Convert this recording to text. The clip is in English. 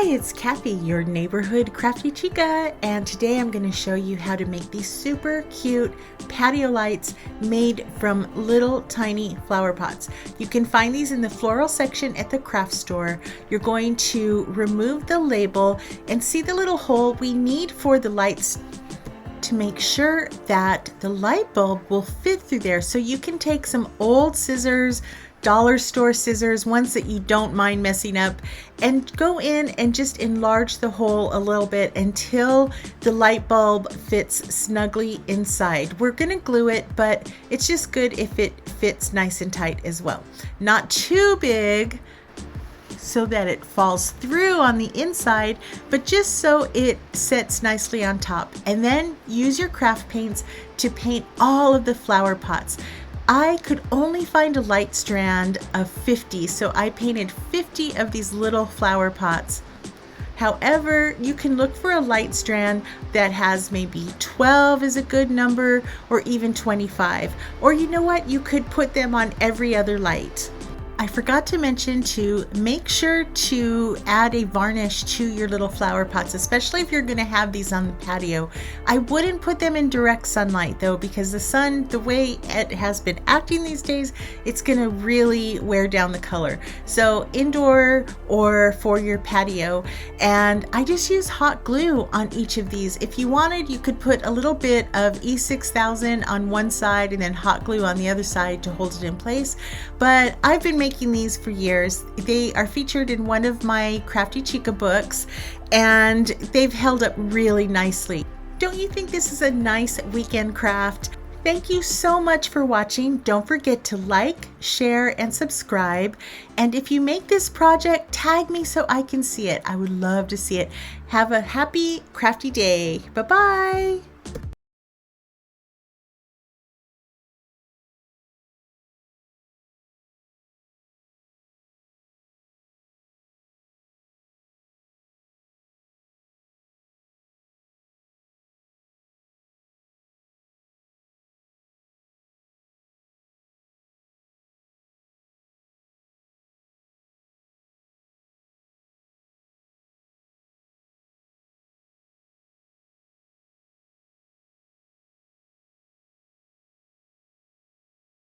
Hi, it's Kathy, your neighborhood crafty chica, and today I'm going to show you how to make these super cute patio lights made from little tiny flower pots. You can find these in the floral section at the craft store. You're going to remove the label and see the little hole we need for the lights to make sure that the light bulb will fit through there. So you can take some old scissors, dollar store scissors, ones that you don't mind messing up, and go in and just enlarge the hole a little bit until the light bulb fits snugly inside. We're gonna glue it, but it's just good if it fits nice and tight as well. Not too big so that it falls through on the inside, but just so it sits nicely on top. And then use your craft paints to paint all of the flower pots. I could only find a light strand of 50, so I painted 50 of these little flower pots. However, you can look for a light strand that has maybe 12 is a good number, or even 25. Or you know what? You could put them on every other light. I forgot to mention to make sure to add a varnish to your little flower pots, especially if you're going to have these on the patio. I wouldn't put them in direct sunlight though, because the sun, the way it has been acting these days, it's going to really wear down the color. So indoor or for your patio. And I just use hot glue on each of these. If you wanted, you could put a little bit of E6000 on one side and then hot glue on the other side to hold it in place. But I've been making these for years. They are featured in one of my Crafty Chica books, and they've held up really nicely. Don't you think this is a nice weekend craft? Thank you so much for watching. Don't forget to like, share, and subscribe. And if you make this project, tag me so I can see it. I would love to see it. Have a happy crafty day. Bye-bye.